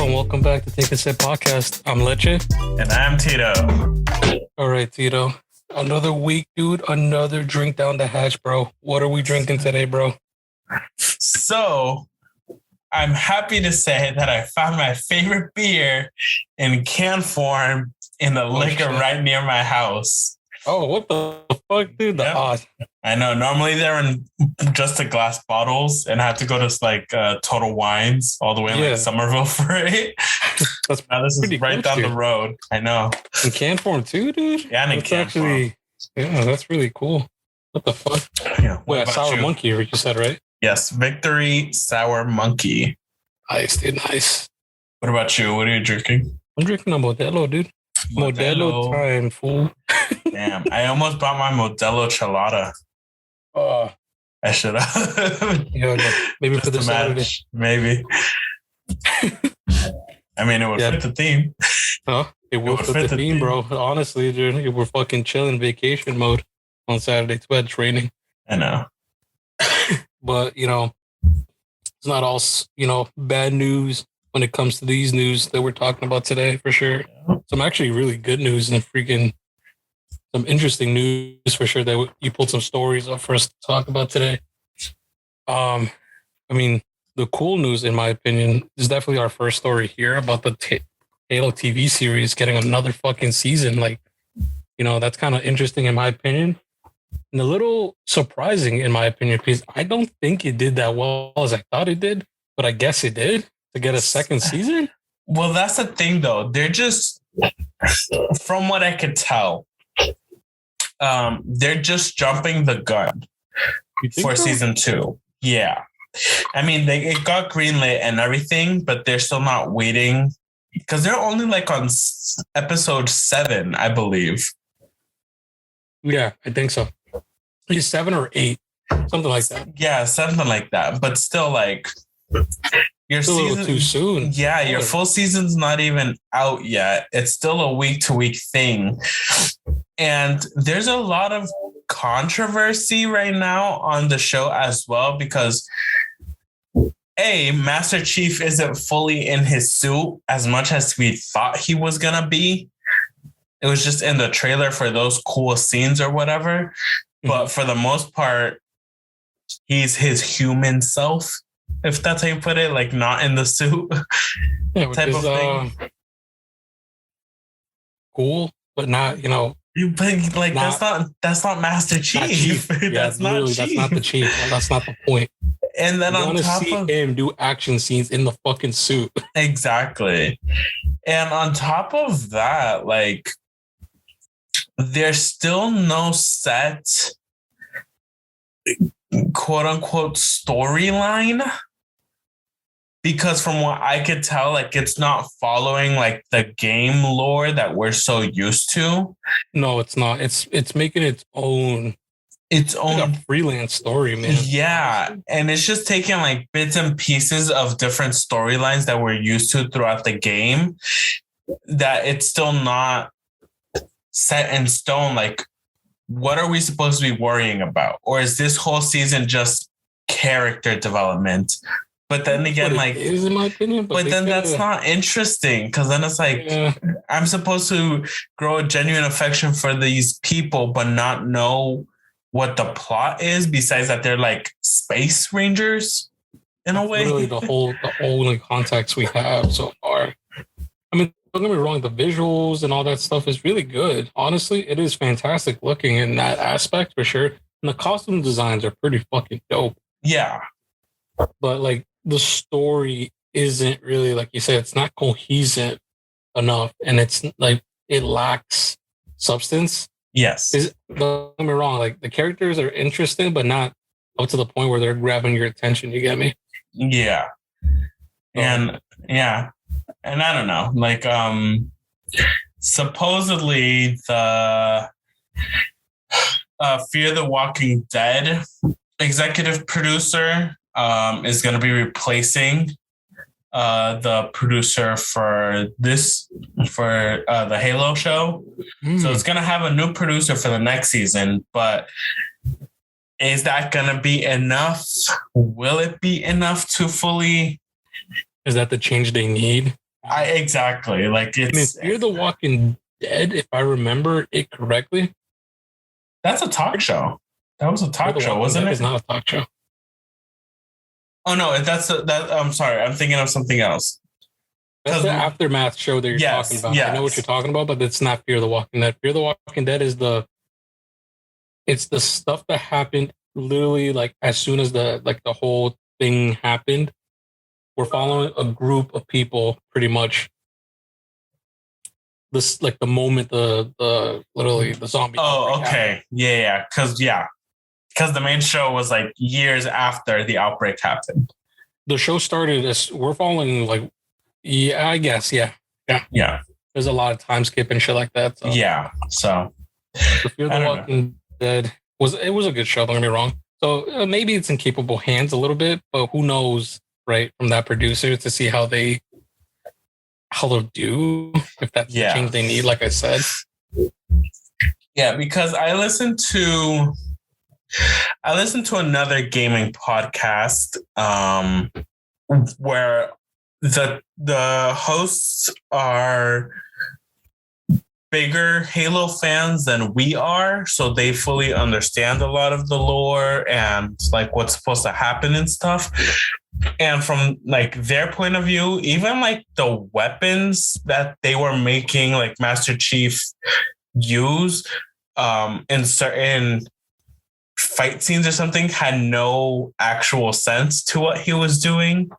and welcome back to Take a Sip Podcast. I'm Leche. And I'm Tito. All right, Tito. Another week, dude. Another drink down the hatch, bro. What are we drinking today, bro? So, I'm happy to say that I found my favorite beer in can form in the liquor right near my house. Oh, what the fuck, dude? The odds. I know. Normally they're in just the glass bottles and I have to go to like Total Wines all the way in like Somerville for it. Now this is right down the road. I know. In can form too, dude? Yeah, and in can form. Yeah, that's really cool. What the fuck? Yeah. Wait, Sour Monkey, you said, right? Yes, Victory Sour Monkey. Nice, dude. Nice. What about you? What are you drinking? I'm drinking a Modelo, dude. Modelo time, fool. Damn, I almost bought my Modelo Chelada. I should have. Maybe for the Saturday. Maybe. I mean, it would fit the theme. It would fit the theme, bro. Honestly, dude, we're fucking chilling vacation mode on Saturday. It's bad training. I know. But, it's not all, bad news when it comes to these news that we're talking about today, for sure. Some actually really good news and some interesting news for sure that you pulled some stories up for us to talk about today. I mean, the cool news, in my opinion, is definitely our first story here about the Halo TV series getting another fucking season. Like, that's kind of interesting in my opinion. And a little surprising in my opinion, because I don't think it did that well as I thought it did, but I guess it did to get a second season. Well, that's the thing though. They're just, from what I could tell, they're just jumping the gun for season 2. Yeah. I mean, it got greenlit and everything, but they're still not waiting because they're only like on episode 7, I believe. Yeah, I think so. It's 7 or 8, something like that. Yeah, something like that. But still, like, your season, a little too soon. Yeah, your full season's not even out yet. It's still a week-to-week thing. And there's a lot of controversy right now on the show as well because Master Chief isn't fully in his suit as much as we thought he was gonna be. It was just in the trailer for those cool scenes or whatever. But for the most part, he's his human self, if that's how you put it, like not in the suit type of thing. Cool, but not, like that's not Master Chief. Not Chief. That's not Chief. That's not the Chief. That's not the point. And then on top of him do action scenes in the fucking suit. Exactly. And on top of that, like, there's still no set quote unquote storyline. Because from what I could tell, like, it's not following like the game lore that we're so used to. No, it's not. It's making its own like a freelance story, man. Yeah. And it's just taking like bits and pieces of different storylines that we're used to throughout the game, that it's still not set in stone. Like, what are we supposed to be worrying about? Or is this whole season just character development? But then again, like, it is in my opinion, but then that's not interesting, because then it's like, I'm supposed to grow a genuine affection for these people, but not know what the plot is, besides that they're like space rangers in a way. Really, the only context we have so far. I mean, don't get me wrong, the visuals and all that stuff is really good. Honestly, it is fantastic looking in that aspect for sure. And the costume designs are pretty fucking dope. Yeah. But like, the story isn't really, like you said, it's not cohesive enough, and it's like it lacks substance. Yes. Don't get me wrong, like the characters are interesting, but not up to the point where they're grabbing your attention. You get me? Yeah. And I don't know, like, supposedly the Fear the Walking Dead executive producer is going to be replacing the producer for the Halo show. So it's going to have a new producer for the next season, but is that going to be enough? Will it be enough to fully... Is that the change they need? Exactly. Like I mean, it's Fear the Walking Dead, if I remember it correctly. that's a talk show. That was a Fear talk the show, Walking wasn't Dead it? is not a talk show. Oh no, that. I'm sorry, I'm thinking of something else. That's the Aftermath show that you're talking about. Yes. I know what you're talking about, but it's not Fear the Walking Dead. Fear the Walking Dead is it's the stuff that happened literally like as soon as the whole thing happened. We're following a group of people pretty much. This like the moment the literally the zombie. Oh, okay. Happened. Because the main show was like years after the outbreak happened. The show started as we're following like I guess yeah. There's a lot of time skip and shit like that. So. Yeah. So Fear the Walking Dead was a good show. Don't get me wrong. So maybe it's in capable hands a little bit, but who knows, right? From that producer to see how they'll do if that's the change they need. Like I said, yeah, because I listened to another gaming podcast where the hosts are bigger Halo fans than we are, so they fully understand a lot of the lore and like what's supposed to happen and stuff. And from like their point of view, even like the weapons that they were making, like Master Chief use in certain fight scenes or something, had no actual sense to what he was doing.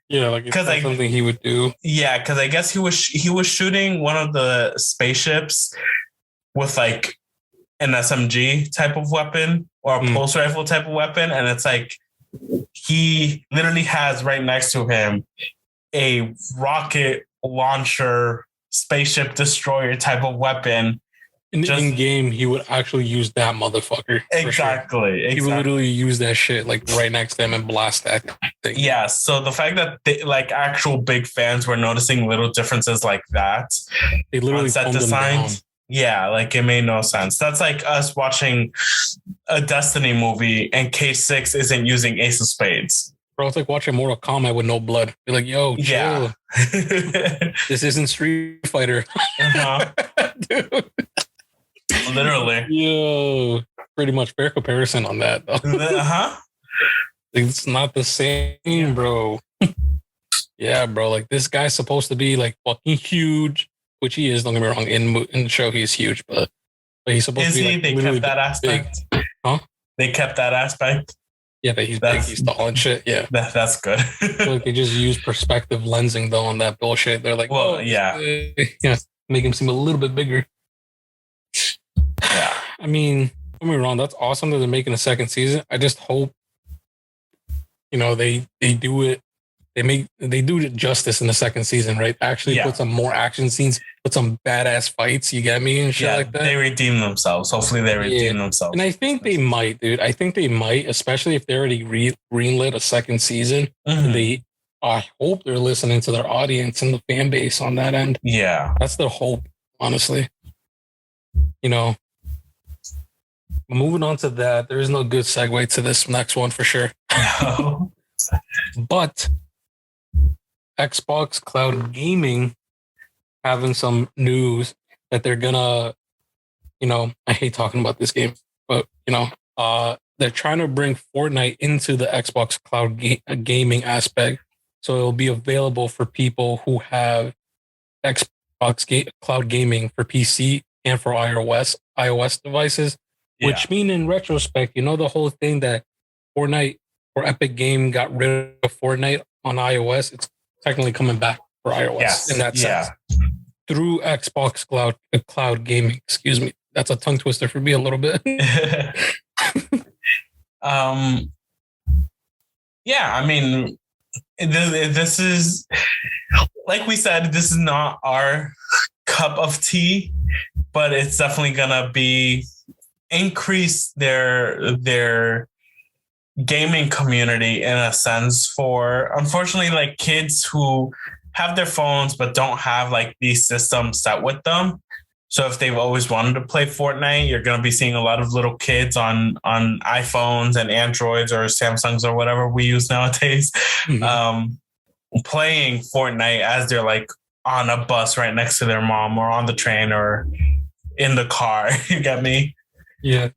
Yeah, like it's not something he would do. Yeah, because I guess he was shooting one of the spaceships with like an SMG type of weapon or a pulse rifle type of weapon, and it's like he literally has right next to him a rocket launcher spaceship destroyer type of weapon. In game, he would actually use that motherfucker. Exactly. He would literally use that shit like right next to him and blast that thing. Yeah. So the fact that they, like actual big fans were noticing little differences like that, they literally set designs. Yeah, like it made no sense. That's like us watching a Destiny movie and K6 isn't using Ace of Spades. Bro, it's like watching Mortal Kombat with no blood. You're like, yo, chill. Yeah. This isn't Street Fighter. Dude. Literally. Yo, pretty much fair comparison on that, though. It's not the same, bro. Yeah, bro. Like this guy's supposed to be like fucking huge, which he is. Don't get me wrong. In the show, he's huge, but he's supposed to be. They kept that aspect. Big. Huh? They kept that aspect. Yeah, that he's big, he's tall and shit. Yeah, that's good. Like they just use perspective lensing though on that bullshit. They're like, well, make him seem a little bit bigger. Yeah, I mean, don't get me wrong. That's awesome that they're making a second season. I just hope, they do it. They do it justice in the second season, right? Actually, put some more action scenes, put some badass fights. You get me and shit like that. They redeem themselves. Hopefully, they redeem themselves. And I think they might, dude. I think they might, especially if they already greenlit a second season. Mm-hmm. I hope they're listening to their audience and the fan base on that end. Yeah, that's the hope, honestly. Moving on to that, there is no good segue to this next one for sure. No. But Xbox Cloud Gaming having some news that they're gonna, I hate talking about this game, but they're trying to bring Fortnite into the Xbox Cloud Gaming aspect, so it'll be available for people who have Xbox Cloud Gaming for PC and for iOS devices. Yeah. Which mean in retrospect, the whole thing that Fortnite or Epic Game got rid of Fortnite on iOS, it's technically coming back for iOS in that sense. Through Xbox Cloud Gaming. Excuse me. That's a tongue twister for me a little bit. I mean, this is, like we said, this is not our cup of tea, but it's definitely gonna be increase their gaming community in a sense for, unfortunately, like kids who have their phones but don't have like these systems set with them. So if they've always wanted to play Fortnite, you're going to be seeing a lot of little kids on iPhones and Androids or Samsungs or whatever we use nowadays. Mm-hmm. playing Fortnite as they're like on a bus right next to their mom or on the train or in the car. You get me? Yeah.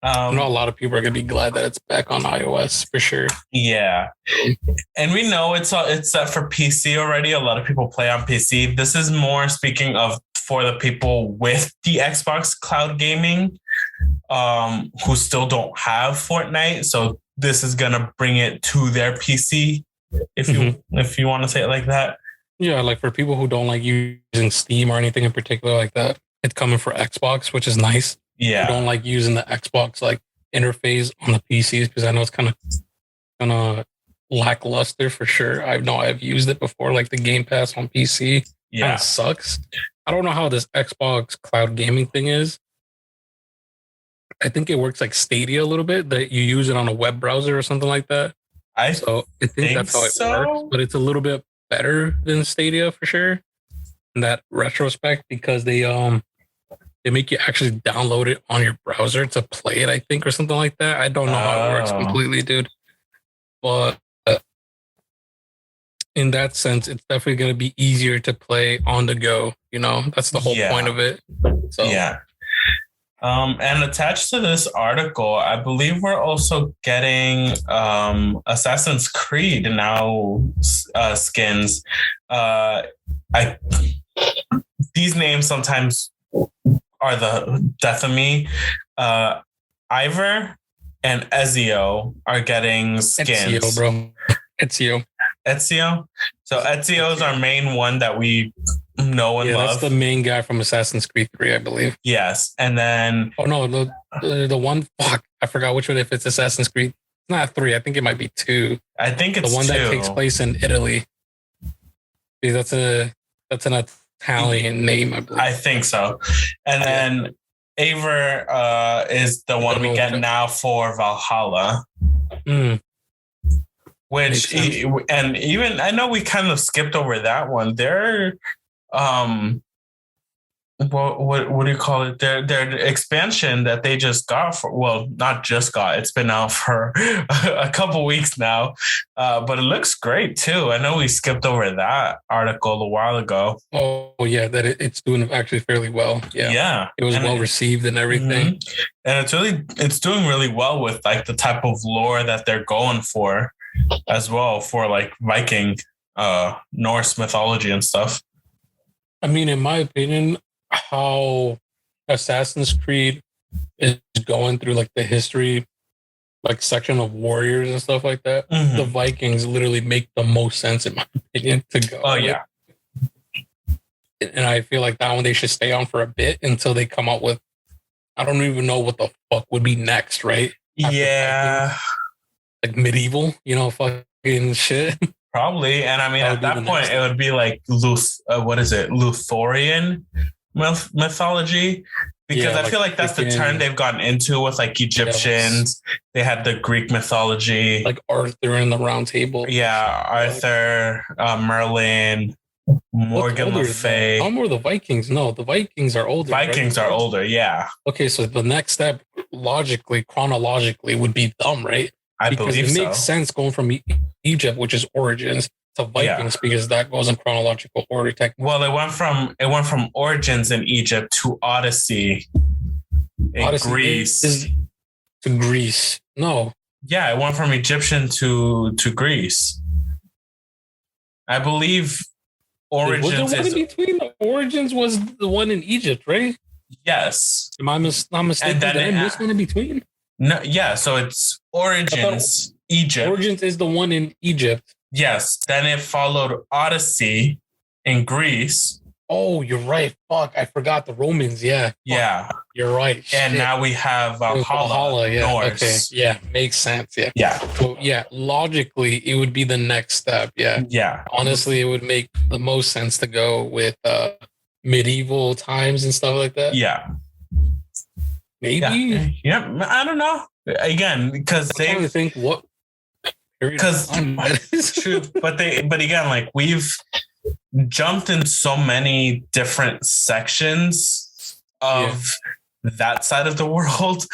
I know a lot of people are gonna be glad that it's back on iOS for sure. Yeah, and we know it's set for PC already. A lot of people play on PC. This is more speaking of for the people with the Xbox cloud gaming, who still don't have Fortnite. So this is gonna bring it to their PC, if you want to say it like that. Yeah, like for people who don't like using Steam or anything in particular like that, it's coming for Xbox, which is nice. Yeah, I don't like using the Xbox like interface on the PCs because I know it's kind of lackluster for sure. I know I've used it before, like the Game Pass on PC. Yeah, kind of sucks. I don't know how this Xbox cloud gaming thing is. I think it works like Stadia a little bit, that you use it on a web browser or something like that. I think that's how it works, but it's a little bit better than Stadia for sure in that retrospect, because they make you actually download it on your browser to play it, I think, or something like that. I don't know how it works completely, dude. But in that sense, it's definitely going to be easier to play on the go. You know, that's the whole point of it. So yeah. And attached to this article, I believe we're also getting Assassin's Creed now skins. These names sometimes are the death of me. Ivor and Ezio are getting skins. Ezio, bro. Ezio. So Ezio is our main one that we know and love. That's the main guy from Assassin's Creed 3, I believe. Yes. And then... Oh, no. The one... Fuck. I forgot which one, if it's Assassin's Creed. It's not 3. I think it might be 2. I think it's the one 2. that takes place in Italy. That's an Italian name, I believe. I think so. And then Eivor is the one we get now for Valhalla. Which, and even, I know we kind of skipped over that one. They're, what do you call it? Their expansion that they just got for, well, not just got, it's been out for a couple weeks now, but it looks great too. I know we skipped over that article a while ago. Oh yeah, that it's doing actually fairly well. Yeah, it was well received and everything, and it's doing really well with like the type of lore that they're going for as well, for like Viking, Norse mythology and stuff. I mean, in my opinion, how Assassin's Creed is going through like the history, like section of warriors and stuff like that, the Vikings literally make the most sense in my opinion to go. Oh yeah. And I feel like that one they should stay on for a bit until they come out with, I don't even know what the fuck would be next, right? Yeah. Vikings, like medieval, fucking shit. Probably. And I mean, at that point, it would be like Luthorian mythology, because I feel like that's the turn they've gotten into with like Egyptians. They had the Greek mythology, like Arthur and the Round Table. Yeah, Arthur, Merlin, Morgan Le Fay. How more the Vikings? No, the Vikings are older. Vikings are older, yeah. Okay, so the next step, chronologically, would be them, right? I believe so. It makes sense going from Egypt, which is origins, to Vikings, because that goes in chronological order. Well, it went from origins in Egypt to Odyssey in Greece. To Greece. No. Yeah, it went from Egyptian to Greece. I believe Origins was the one in between? The Origins was the one in Egypt, right? Yes. Am I mistaken? Did I miss one in between? No, yeah, so it's Origins, Egypt. Origins is the one in Egypt. Yes. Then it followed Odyssey in Greece. Oh, you're right. Fuck, I forgot the Romans. Yeah. Yeah. You're right. And Shit. Now we have Valhalla. Yeah. Norse. Okay. Yeah. Makes sense. Yeah. Yeah. So logically, it would be the next step. Yeah. Yeah. Honestly, it would make the most sense to go with medieval times and stuff like that. Yeah. Maybe. Yeah. I don't know. Again, because they think what. Because true, but again, like we've jumped in so many different sections of that side of the world,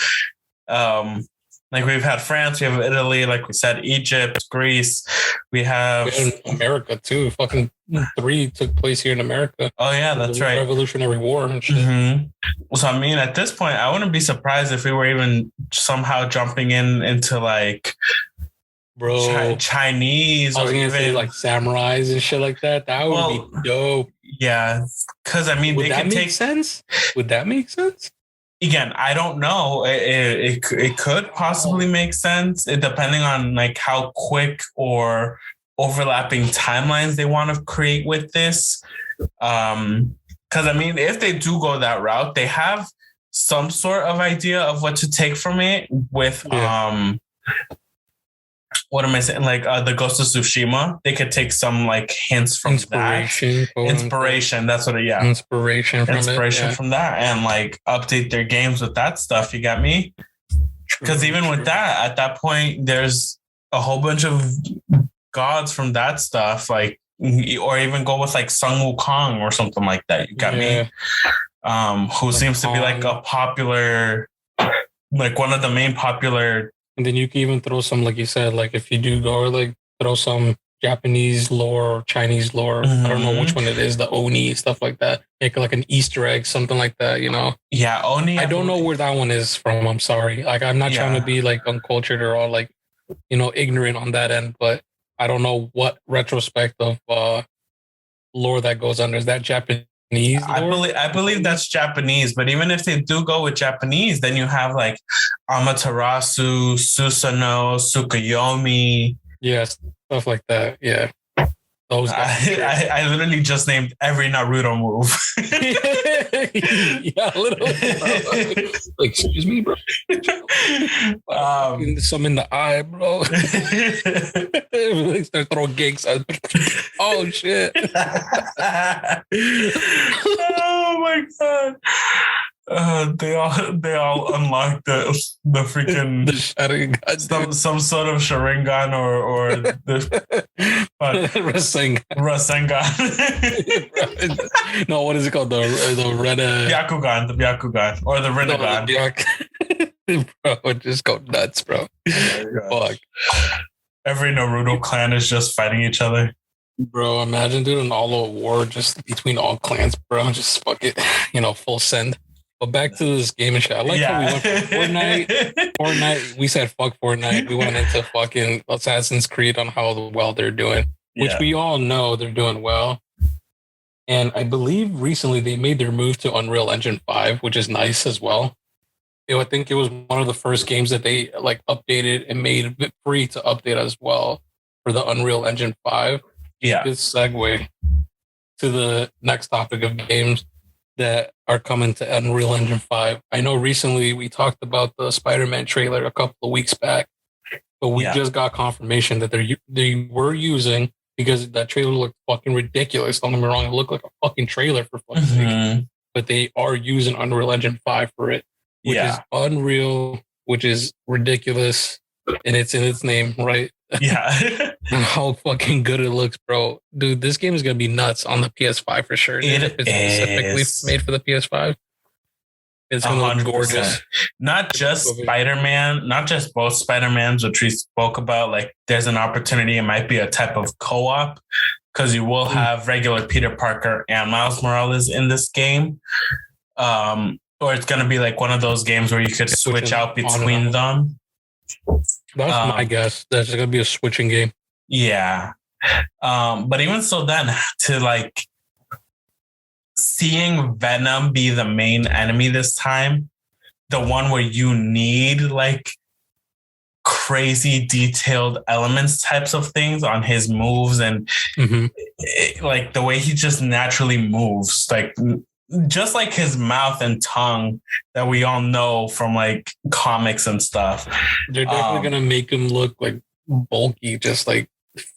Like we've had France, we have Italy, like we said, Egypt, Greece. We have in America too. Fucking 3 took place here in America. Oh yeah, that's right. Revolutionary War and shit. Mm-hmm. So I mean, at this point, I wouldn't be surprised if we were even somehow jumping into like Chinese I was or gonna even say like samurais and shit like that. That would be dope. Yeah, because I mean, would that make sense? Would that make sense? Again, I don't know. It could possibly make sense, depending on like how quick or overlapping timelines they want to create with this. Because I mean, if they do go that route, they have some sort of idea of what to take from it with what am I saying? Like the Ghost of Tsushima, they could take some like hints from inspiration. That's what Inspiration from that, and like update their games with that stuff. You got me? Because even with that, at that point, there's a whole bunch of gods from that stuff, like, or even go with like Sun Wukong or something like that. You got me? Who seems to be like a popular, like one of the main popular. And then you can even throw some, like you said, like if you do go, like throw some Japanese lore or Chinese lore. I don't know which one it is, the Oni, stuff like that. Make like an Easter egg, something like that, you know? Yeah, Oni. I don't know where that one is from. I'm sorry. Like, I'm not trying to be like uncultured or all like, you know, ignorant on that end, but I don't know what retrospect of lore that goes under. Is that Japanese? I believe that's Japanese, but even if they do go with Japanese, then you have like Amaterasu, Susanoo, Tsukuyomi. Yes, stuff like that. Yeah. Those guys. I literally just named every Naruto move. Yeah, literally. Like, excuse me, bro. Some in the eye, bro. They start throwing gigs. Oh shit. Oh my god. They all unlocked the freaking some sort of Sharingan or the Rasengan. No, what is it called? The red Byakugan or the Rinnegan. Bro, just go nuts, bro. Fuck. Every Naruto clan is just fighting each other. Bro, imagine doing an all-out war just between all clans, bro. Just fuck it, you know, full send. But back to this game and shit. I like how we went from Fortnite. We said fuck Fortnite. We went into fucking Assassin's Creed on how well they're doing, which we all know they're doing well. And I believe recently they made their move to Unreal Engine 5, which is nice as well. I think it was one of the first games that they like updated and made it free to update as well for the Unreal Engine 5. Yeah. Good segue to the next topic of games that are coming to Unreal Engine 5. I know recently we talked about the Spider-Man trailer a couple of weeks back, but we just got confirmation that they were using, because that trailer looked fucking ridiculous. Don't get me wrong, it looked like a fucking trailer for fuck's sake. But they are using Unreal Engine 5 for it, which is unreal, which is ridiculous, and it's in its name, right? Yeah. How fucking good it looks, bro. Dude, this game is going to be nuts on the PS5 for sure. If it's specifically made for the PS5. It's going to look gorgeous. Not just Spider-Man, not just both Spider-Mans, which we spoke about. Like, there's an opportunity. It might be a type of co-op, because you will have regular Peter Parker and Miles Morales in this game. Or it's going to be like one of those games where you could switch out between them. That's my guess. That's going to be a switching game. Yeah. But even so, then to like seeing Venom be the main enemy this time, the one where you need like crazy detailed elements types of things on his moves, and like the way he just naturally moves, like just like his mouth and tongue that we all know from like comics and stuff. They're definitely going to make him look like bulky, just like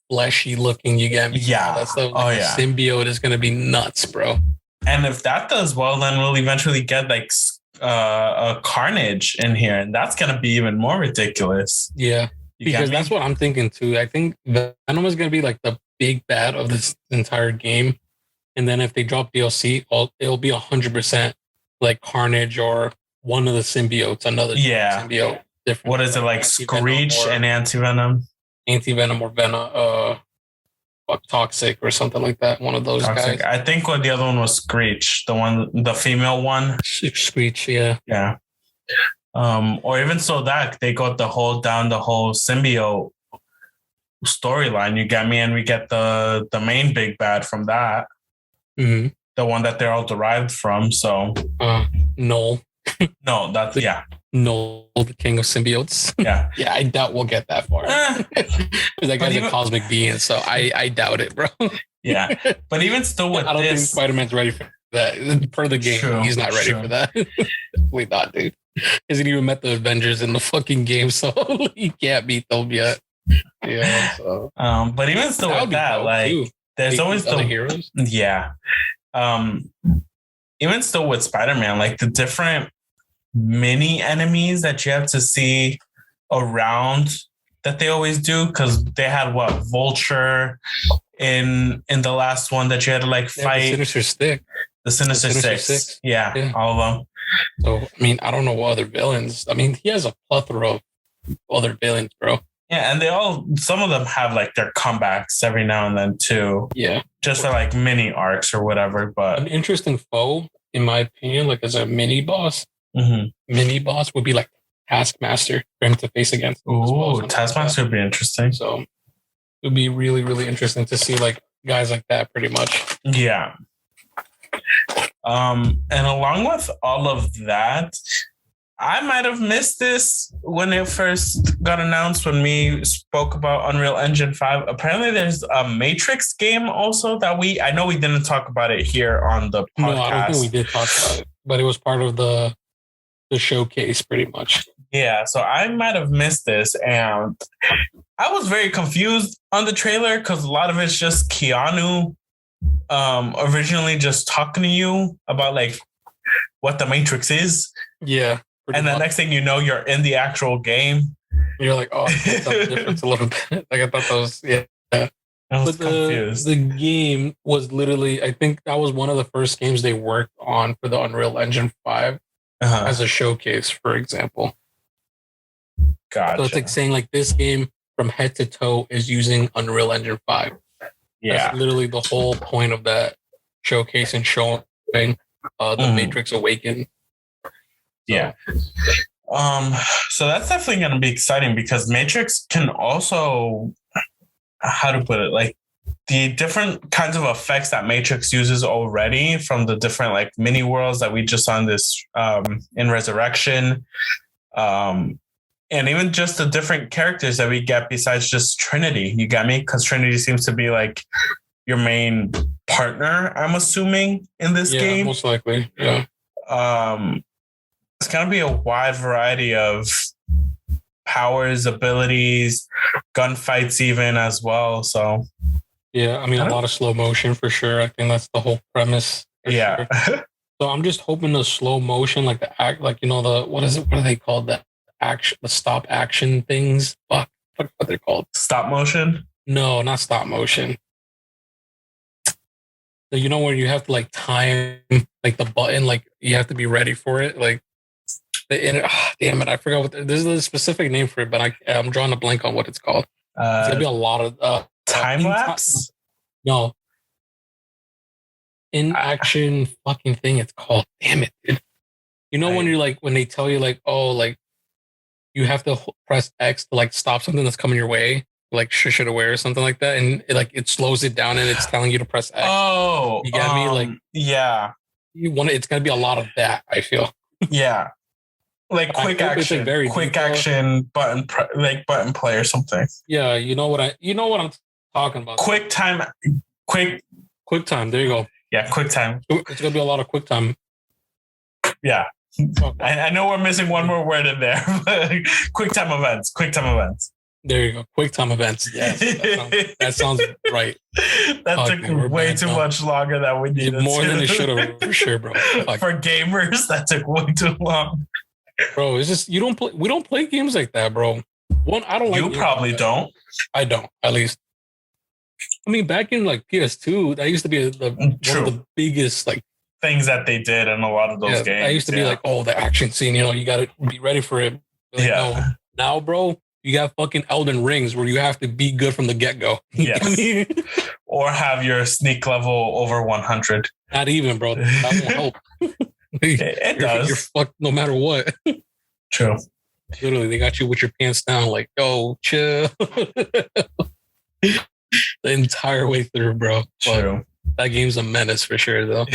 fleshy looking. You get me? Yeah. That stuff. Like the symbiote is going to be nuts, bro. And if that does well, then we'll eventually get like a Carnage in here, and that's going to be even more ridiculous. Yeah. Because that's what I'm thinking too. I think Venom is going to be like the big bad of this entire game. And then if they drop DLC, it'll be 100% like Carnage or one of the symbiotes, another symbiote. different. What is it like? Screech and Anti-Venom? Anti-Venom or Venom, Toxic or something like that. One of those Toxic. guys. I think the other one was Screech, the female one. Screech, yeah. Yeah. Or even so that they got the whole symbiote storyline. You get me, and we get the main big bad from that. Mm-hmm. The one that they're all derived from. So Null. No, that's Null, the king of symbiotes. Yeah. Yeah, I doubt we'll get that far. That guy's a cosmic being, so I doubt it, bro. Yeah. But even still with I don't think Spider-Man's ready for that. Per the game, he's not ready for that. Definitely not, dude. Hasn't even met the Avengers in the fucking game, so he can't beat them yet. Yeah. So. But even still with that, like too. There's always other heroes. Yeah. Even still with Spider-Man, like the different mini enemies that you have to see around that they always do, because they had Vulture in the last one that you had to like fight. The Sinister Six. The Sinister Six. Yeah, all of them. So I mean, I don't know what other villains. I mean, he has a plethora of other villains, bro. Yeah, and some of them have like their comebacks every now and then too. Yeah. Just for like mini arcs or whatever. But an interesting foe, in my opinion, like as a mini boss would be like Taskmaster for him to face against. Ooh, Taskmaster would be interesting. So it would be really, really interesting to see like guys like that pretty much. Yeah. And along with all of that, I might have missed this when it first got announced when we spoke about Unreal Engine 5. Apparently there's a Matrix game also that I know we didn't talk about it here on the podcast. No, I don't think we did talk about it, but it was part of the showcase pretty much. Yeah, so I might have missed this, and I was very confused on the trailer because a lot of it's just Keanu originally just talking to you about like what the Matrix is. Yeah. And the next thing you know, you're in the actual game. You're like, oh, that's the difference a little bit. Like I thought that was, yeah. I was confused. The game was literally, I think that was one of the first games they worked on for the Unreal Engine 5 as a showcase, for example. Gotcha. So it's like saying like this game from head to toe is using Unreal Engine 5. Yeah. That's literally the whole point of that showcase and showing the Matrix Awakened. Yeah. So that's definitely going to be exciting because Matrix can also, how to put it, like the different kinds of effects that Matrix uses already from the different like mini worlds that we just saw in this in Resurrection, and even just the different characters that we get besides just Trinity. You got me? Because Trinity seems to be like your main partner, I'm assuming, in this game. Yeah, most likely. Yeah. It's going to be a wide variety of powers, abilities, gunfights even as well. So, yeah, I mean, a lot of slow motion for sure. I think that's the whole premise. Yeah. Sure. So I'm just hoping the slow motion, like the act, like, you know, what are they called? The stop action things. Fuck, what they're called? Stop motion? No, not stop motion. So, you know, where you have to like time like the button, like you have to be ready for it. Like, damn it, I forgot what there's a specific name for it, but I'm drawing a blank on what it's called. It's gonna be a lot of time lapse. No, in action fucking thing. It's called. Damn it, dude. You know when you're like when they tell you like, oh, like you have to press X to like stop something that's coming your way, like shush it away or something like that, and it slows it down and it's telling you to press X. Oh, you got me? Like, yeah, it's gonna be a lot of that. I feel. Yeah. Like quick action, button play or something. Yeah, you know what I'm talking about. Quick time. There you go. Yeah, quick time. It's gonna be a lot of quick time. Yeah, okay. I know we're missing one more word in there. Quick time events. There you go. Quick time events. Yes, that sounds right. That took way too much longer than we needed. More than it should have, for sure, bro. For gamers, that took way too long. Bro, it's just we don't play games like that, bro. I don't like. You probably don't. I don't, at least. I mean, back in like PS2, that used to be one of the biggest like things that they did in a lot of those games. I used to be like, oh, the action scene, you know, you got to be ready for it. Like, no, now, bro, you got fucking Elden Rings where you have to be good from the get-go. Yes. Or have your sneak level over 100. Not even, bro. That won't help. It does. You're fucked no matter what. True. Literally, they got you with your pants down, like, yo, chill. The entire way through, bro. True. That game's a menace for sure, though.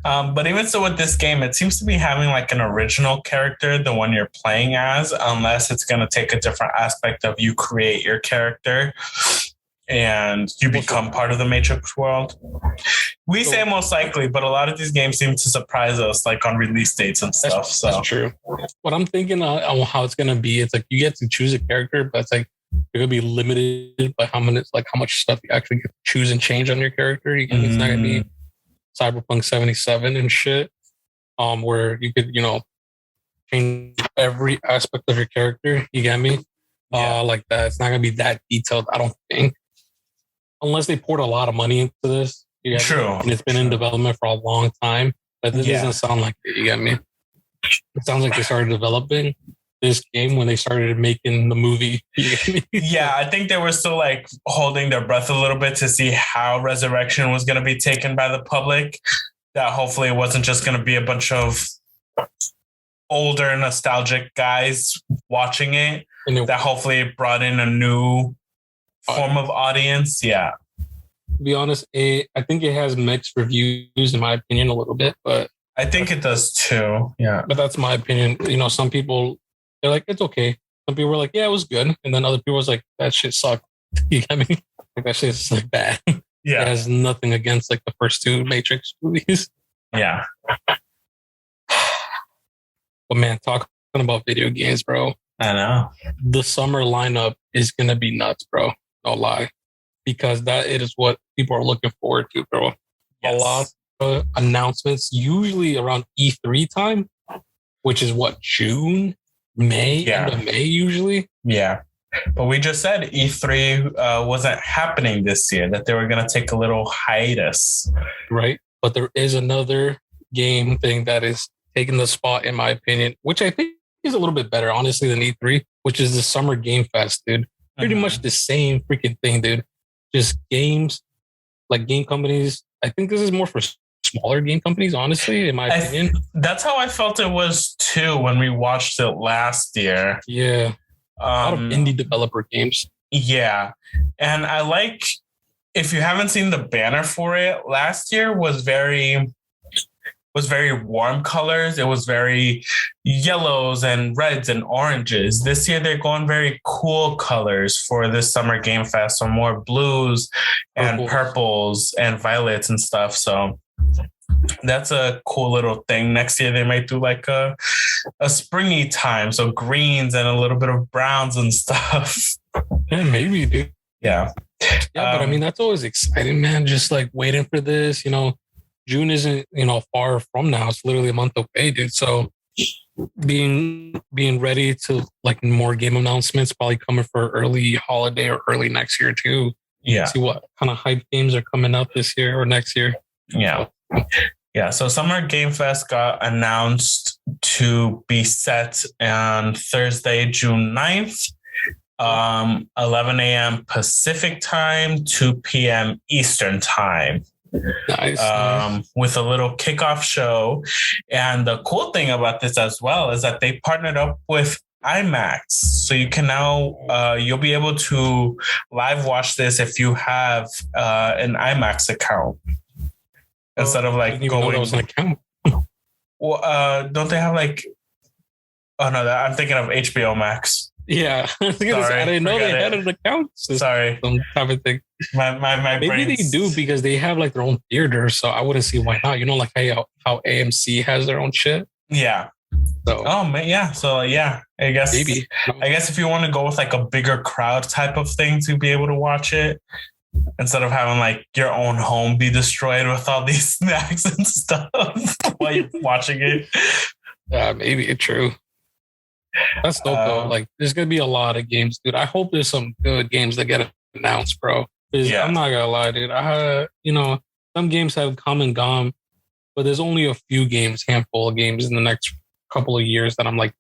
But even so with this game, it seems to be having like an original character, the one you're playing as, unless it's going to take a different aspect of you create your character and you become part of the Matrix world. We say most likely, but a lot of these games seem to surprise us, like on release dates and stuff. That's true. What I'm thinking on how it's going to be, it's like you get to choose a character, but it's like you're gonna be limited by how much stuff you actually get to choose and change on your character. It's not gonna be Cyberpunk 77 and shit, where you could, change every aspect of your character. You get me? Like that. It's not gonna be that detailed, I don't think, unless they poured a lot of money into this. You get True. Me? And it's been in development for a long time, but this doesn't sound like it. You get me? It sounds like they started developing this game when they started making the movie. Yeah, I think they were still like holding their breath a little bit to see how Resurrection was going to be taken by the public. That hopefully it wasn't just going to be a bunch of older nostalgic guys watching it. That hopefully it brought in a new form of audience. Yeah. To be honest, I think it has mixed reviews in my opinion a little bit, but I think it does too. Yeah. But that's my opinion. Some people, they're like, it's okay. Some people were like, yeah, it was good. And then other people was like, that shit sucked. You get me? Like, that shit's like bad. Yeah. It has nothing against like the first two Matrix movies. Yeah. But man, talking about video games, bro. I know. The summer lineup is going to be nuts, bro. No lie. Because that it is what people are looking forward to, bro. Yes. A lot of announcements, usually around E3 time, which is what, June? May, end of May usually. Yeah. But we just said E3 wasn't happening this year, that they were going to take a little hiatus. Right. But there is another game thing that is taking the spot, in my opinion, which I think is a little bit better, honestly, than E3, which is the Summer Game Fest, dude. Pretty much the same freaking thing, dude. Just games, like game companies. I think this is more for smaller game companies, honestly, in my opinion. That's how I felt it was too when we watched it last year. Yeah. A lot of indie developer games. Yeah. And I like, if you haven't seen the banner for it, last year was very warm colors. It was very yellows and reds and oranges. This year they're going very cool colors for this Summer Game Fest. So more blues and purples and violets and stuff. So that's a cool little thing. Next year they might do like a springy time, so greens and a little bit of browns and stuff. Yeah, maybe, dude. Yeah. Yeah, but I mean that's always exciting, man. Just like waiting for this, June isn't, far from now. It's literally a month away, dude. So being ready to like more game announcements probably coming for early holiday or early next year too. Yeah. See what kind of hype games are coming up this year or next year. Yeah. Yeah. So Summer Game Fest got announced to be set on Thursday, June 9th, 11 a.m. Pacific time, 2 p.m. Eastern time. Nice. With a little kickoff show. And the cool thing about this as well is that they partnered up with IMAX. So you can now, you'll be able to live watch this if you have an IMAX account. Instead of like going. That was an account. Well, don't they have like? Oh no, I'm thinking of HBO Max. Yeah, I didn't know they had an account. Sorry, some type of thing. My maybe they do because they have like their own theater, so I wouldn't see why not. Like how AMC has their own shit. Yeah. So. Oh man, yeah. So yeah, I guess maybe. I guess if you want to go with like a bigger crowd type of thing to be able to watch it, instead of having like your own home be destroyed with all these snacks and stuff while you're watching it. Yeah, maybe true. That's dope though. Like, there's gonna be a lot of games, dude. I hope there's some good games that get announced, bro. Yeah. I'm not gonna lie, dude. Some games have come and gone, but there's only a few games, handful of games in the next couple of years that I'm like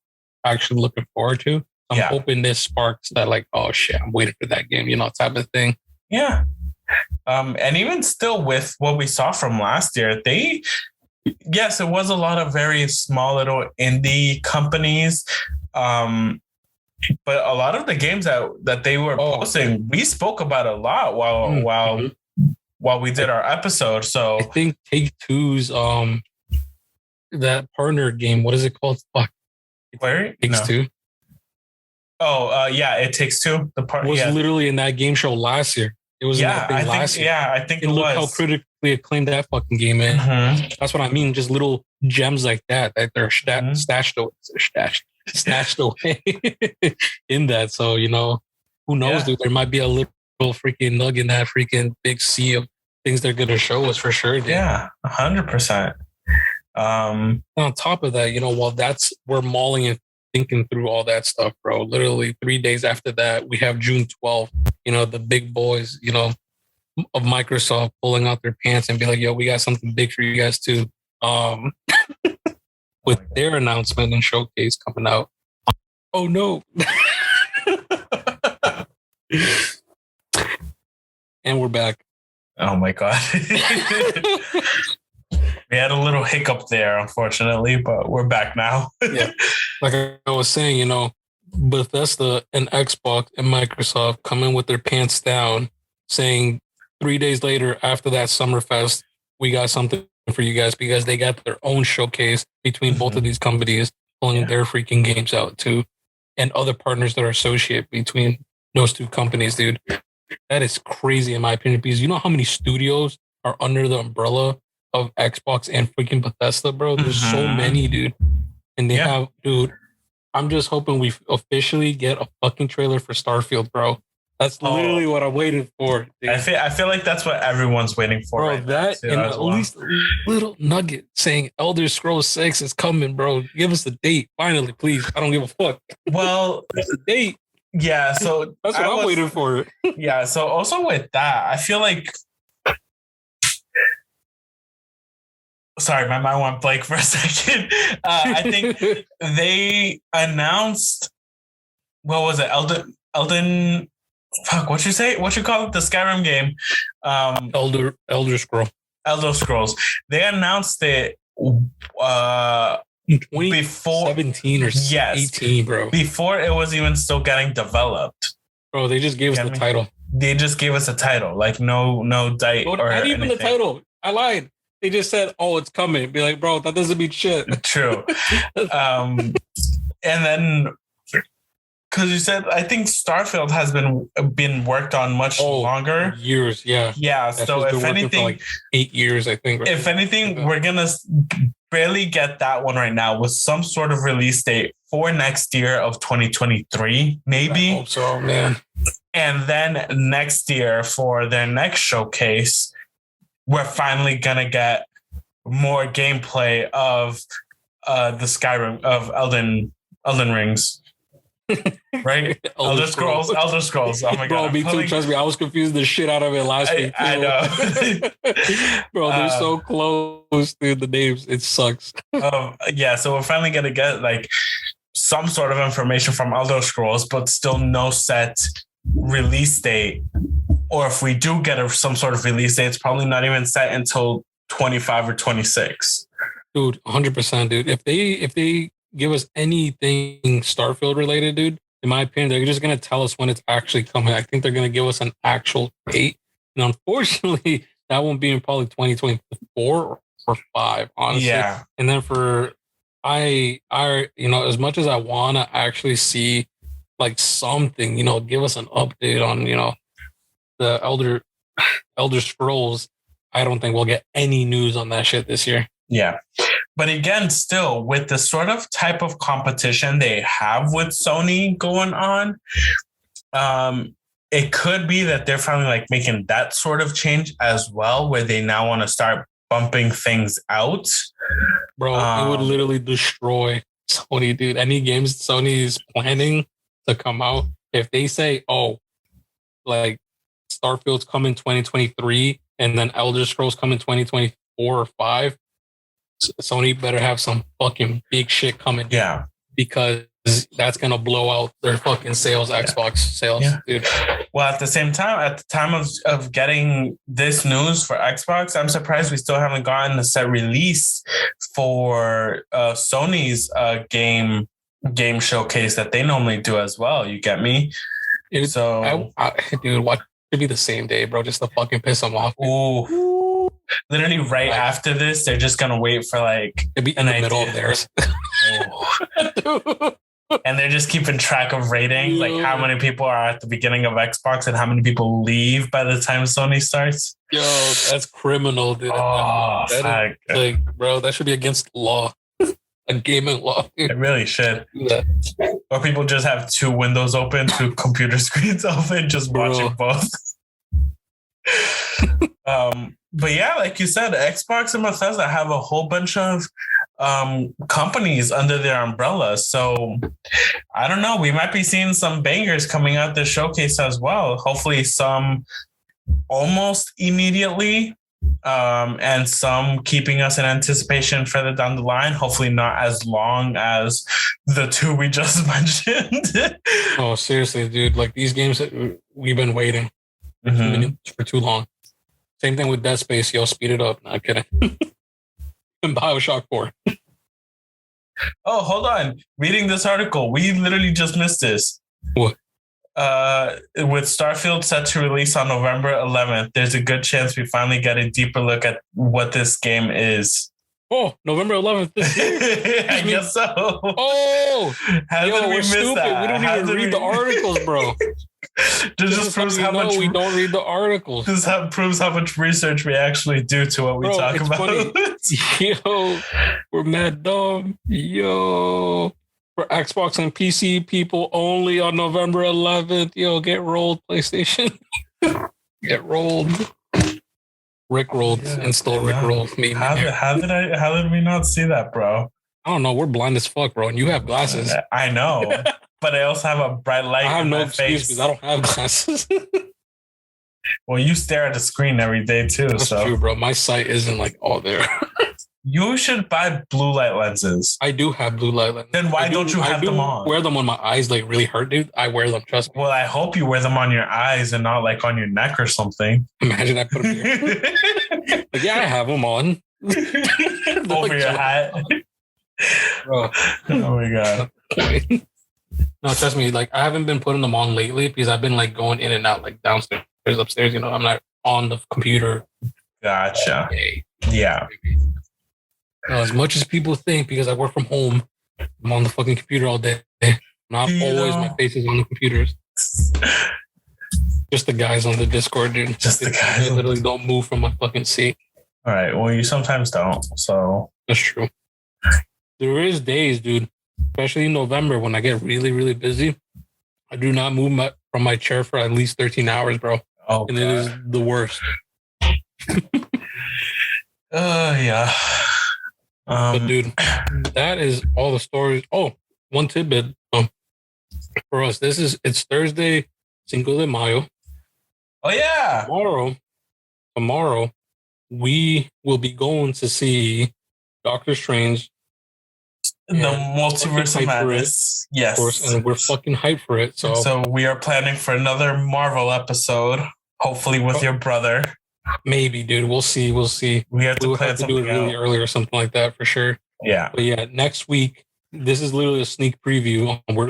actually looking forward to. I'm Yeah. hoping this sparks that, like, oh shit, I'm waiting for that game, type of thing. Yeah. And even still with what we saw from last year, yes, it was a lot of very small little indie companies. But a lot of the games that they were posting, we spoke about a lot while we did our episode. So I think Take-Two's that partner game, what is it called? Fuck. Where? Takes-Two. Oh, yeah, It Takes Two. The part was literally in that game show last year. It was in that thing last year. Yeah, I think and look how critically acclaimed that fucking game is. Mm-hmm. That's what I mean. Just little gems like that they're snatched away in that. So, who knows, dude? There might be a little freaking nug in that freaking big sea of things they're going to show us for sure, dude. Yeah, 100%. On top of that, while we're mauling and thinking through all that stuff, bro, literally 3 days after that, we have June 12th, the big boys, of Microsoft pulling out their pants and be like, yo, we got something big for you guys too. With their announcement and showcase coming out. Oh no. And we're back. Oh my God. We had a little hiccup there, unfortunately, but we're back now. Yeah. Like I was saying, Bethesda and Xbox and Microsoft come in with their pants down, saying 3 days later after that Summerfest, we got something for you guys, because they got their own showcase between both of these companies pulling their freaking games out too, and other partners that are associated between those two companies, dude. That is crazy in my opinion, because you know how many studios are under the umbrella of Xbox and freaking Bethesda, bro? There's so many, dude. And they have, dude, I'm just hoping we officially get a fucking trailer for Starfield, bro. That's literally what I'm waiting for. Dude. I feel like that's what everyone's waiting for. Bro, right that and at least a little nugget saying Elder Scrolls 6 is coming, bro. Give us the date, finally, please. I don't give a fuck. Well, that's the date. Yeah, so that's what I'm waiting for. Yeah, so also with that, I feel like. Sorry, my mind went blank for a second. I think they announced, what was it? Elden. Fuck, what you say? What you call it? The Skyrim game. Elder Scroll. Elder Scrolls. They announced it before 17 or 18, bro. Before it was even still getting developed. Bro, they just gave us the title. They just gave us a title, like no date or not even anything. the title. I lied. They just said, "Oh, it's coming." Be like, bro, that doesn't mean shit. True. And then, because you said, I think Starfield has been worked on much longer. Years, yeah. Yeah. So if anything, for like 8 years, I think. Right? If anything, we're gonna barely get that one right now with some sort of release date for next year of 2023, maybe. I hope so, man. And then next year for their next showcase, we're finally gonna get more gameplay of the Skyrim of Elden Rings. Right? Elder Scrolls. Oh my God. Bro, trust me, I was confused the shit out of it last week. I know. Bro, they're so close to the names. It sucks. Yeah, so we're finally gonna get like some sort of information from Elder Scrolls, but still no set release date. Or if we do get some sort of release date, it's probably not even set until 25 or 26. Dude, 100%, dude. If they give us anything Starfield related, dude, in my opinion, they're just going to tell us when it's actually coming. I think they're going to give us an actual date. And unfortunately, that won't be in probably 2024 or 5, honestly. Yeah. And then for I as much as I want to actually see like something, give us an update on, the Elder Scrolls, I don't think we'll get any news on that shit this year. Yeah. But again, still with the sort of type of competition they have with Sony going on, it could be that they're finally like making that sort of change as well, where they now want to start bumping things out. Bro, it would literally destroy Sony, dude. Any games Sony is planning to come out, if they say, oh, like Starfield's coming 2023 and then Elder Scrolls coming 2024 or 5, Sony better have some fucking big shit coming. Yeah. Because That's gonna blow out their fucking sales, Xbox sales, dude. Well, at the same time, at the time of getting this news for Xbox, I'm surprised we still haven't gotten a set release for Sony's game showcase that they normally do as well. You get me? Dude, dude, what should be the same day, bro? Just to fucking piss them off. Ooh. Literally right after this, they're just gonna wait for like it'd be in the middle of theirs. And they're just keeping track of ratings, like how many people are at the beginning of Xbox and how many people leave by the time Sony starts. Yo, that's criminal, dude. Oh, that is, like, bro, that should be against law. A gaming law. It really should. Or people just have two windows open, two computer screens open, just watching both. But yeah, like you said, Xbox and Bethesda have a whole bunch of companies under their umbrella. So I don't know. We might be seeing some bangers coming out this showcase as well. Hopefully some almost immediately, and some keeping us in anticipation further down the line. Hopefully not as long as the two we just mentioned. Oh, seriously, dude. Like these games that we've been waiting for too long. Same thing with Dead Space. Yo, speed it up. Not kidding. And BioShock 4. Oh, hold on. Reading this article, we literally just missed this. What? With Starfield set to release on November 11th, there's a good chance we finally get a deeper look at what this game is. Oh, November 11th. I guess so. Oh, how did we miss stupid. that? We don't even read the articles, bro. This just proves how much we don't read the articles. This proves how much research we actually do to what we talk about. Funny. Yo, we're mad dumb. Yo, for Xbox and PC people only on November 11th. Yo, get rolled, PlayStation. Get rolled. Rick rolled and still Rick rolled. How did we not see that, bro? I don't know. We're blind as fuck, bro. And you have glasses. I know, but I also have a bright light. I have no excuse because I don't have glasses. Well, you stare at the screen every day too. That's true, bro. My sight isn't like all there. You should buy blue light lenses. I do have blue light lenses. Then why don't you have them on? Wear them when my eyes like really hurt, dude. I wear them. Trust me. Well, I hope you wear them on your eyes and not like on your neck or something. Imagine I put them here. Like, yeah, I have them on. Over your hat. Bro. Oh my god. No, trust me. Like I haven't been putting them on lately because I've been like going in and out, like downstairs, upstairs. You know, I'm not on the computer. Gotcha. Yeah. As much as people think, because I work from home, I'm on the fucking computer all day. Not always my face is on the computers. Just the guys on the Discord, dude. Just the guys. They literally don't move from my fucking seat. All right. Well, you sometimes don't. So that's true. There is days, dude, especially in November when I get really, really busy. I do not move from my chair for at least 13 hours, bro. Oh, and God. It is the worst. Yeah. But dude, that is all the stories. Oh, one tidbit for us. It's Thursday, Cinco de Mayo. Oh yeah. Tomorrow, we will be going to see Doctor Strange. The Multiverse of Madness. Yes. Of course, and we're fucking hyped for it. So we are planning for another Marvel episode, hopefully with your brother. Maybe, dude. We'll see. We have to do it really early or something like that for sure. Yeah. But yeah, next week, this is literally a sneak preview. We're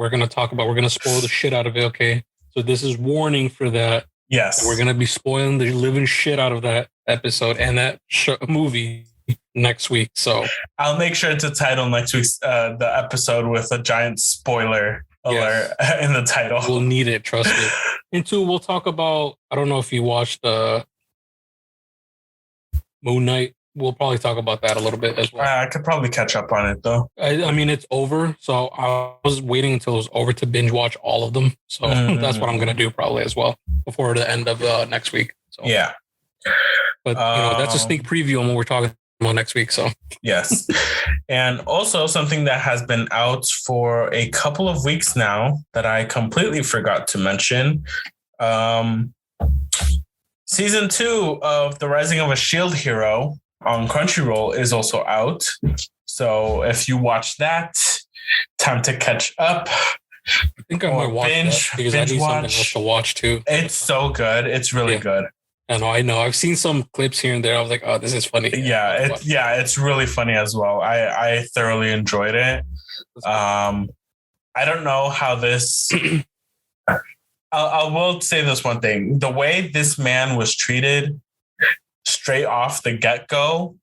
going to talk about. We're going to spoil the shit out of it. Okay. So this is warning for that. Yes. We're going to be spoiling the living shit out of that episode and that movie next week. So I'll make sure to title next week's the episode with a giant spoiler alert in the title. We'll need it. Trust me. And two, we'll talk about, I don't know if you watched Moon Knight. We'll probably talk about that a little bit as well. I could probably catch up on it though. I mean, it's over. So I was waiting until it was over to binge watch all of them. So that's what I'm going to do probably as well before the end of next week. So. Yeah. But that's a sneak preview on what we're talking about next week. So yes. And also something that has been out for a couple of weeks now that I completely forgot to mention. Season 2 of The Rising of a Shield Hero on Crunchyroll is also out. So if you watch that, time to catch up. I think I might watch that because I need something else to watch too. It's so good. It's really good. I know. I've seen some clips here and there. I was like, oh, this is funny. It's really funny as well. I thoroughly enjoyed it. I don't know how this. I will say this one thing: the way this man was treated straight off the get-go.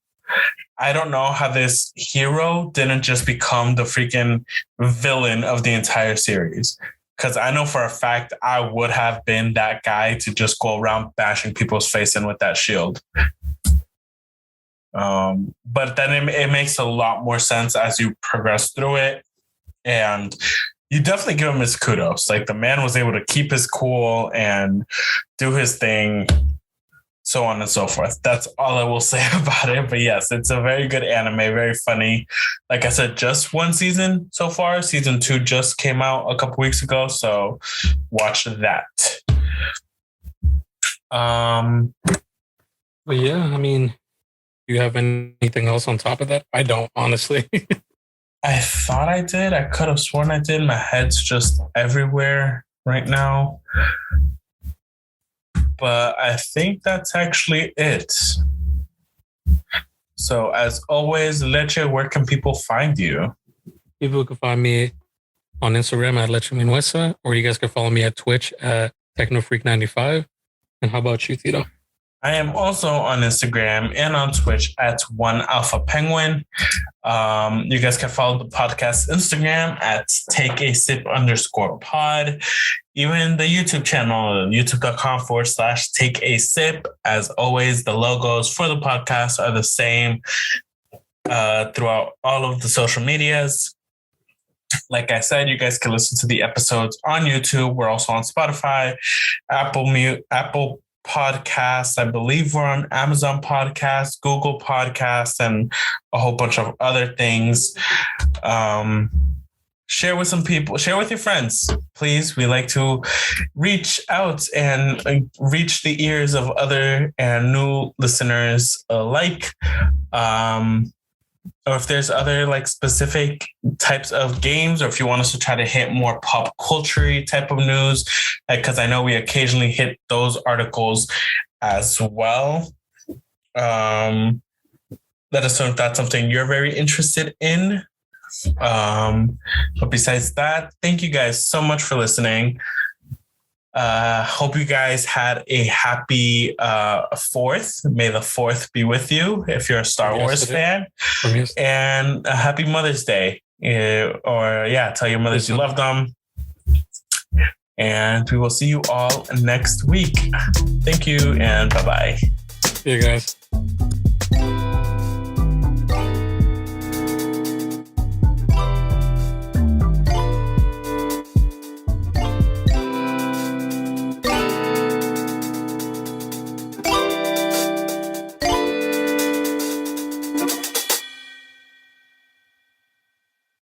I don't know how this hero didn't just become the freaking villain of the entire series. Because I know for a fact I would have been that guy to just go around bashing people's face in with that shield. But then it makes a lot more sense as you progress through it. And you definitely give him his kudos. Like, the man was able to keep his cool and do his thing, so on and so forth. That's all I will say about it. But yes, it's a very good anime, very funny. Like I said, just one season so far. Season 2 just came out a couple weeks ago, so watch that. But yeah, I mean, do you have anything else on top of that? I don't, honestly. I thought I did. I could have sworn I did. My head's just everywhere right now. But I think that's actually it. So as always, Leche, where can people find you? People can find me on Instagram at Leche Minuesa, or you guys can follow me at Twitch at TechnoFreak95. And how about you, Tito? I am also on Instagram and on Twitch at OneAlphaPenguin. You guys can follow the podcast Instagram at takeasip_pod. Even the YouTube channel, youtube.com/takeasip. As always, the logos for the podcast are the same throughout all of the social medias. Like I said, you guys can listen to the episodes on YouTube. We're also on Spotify, Apple Podcasts. I believe we're on Amazon Podcasts, Google Podcasts, and a whole bunch of other things. Share with some people, share with your friends, please. We like to reach out and reach the ears of other and new listeners alike. Or if there's other like specific types of games, or if you want us to try to hit more pop culture type of news, because I know we occasionally hit those articles as well. Let us know if that's something you're very interested in. But besides that, thank you guys so much for listening. Hope you guys had a happy 4th. May the 4th be with you if you're a Star Wars fan. And a happy Mother's Day. Tell your mothers you love them. And we will see you all next week. Thank you and bye-bye. See you guys.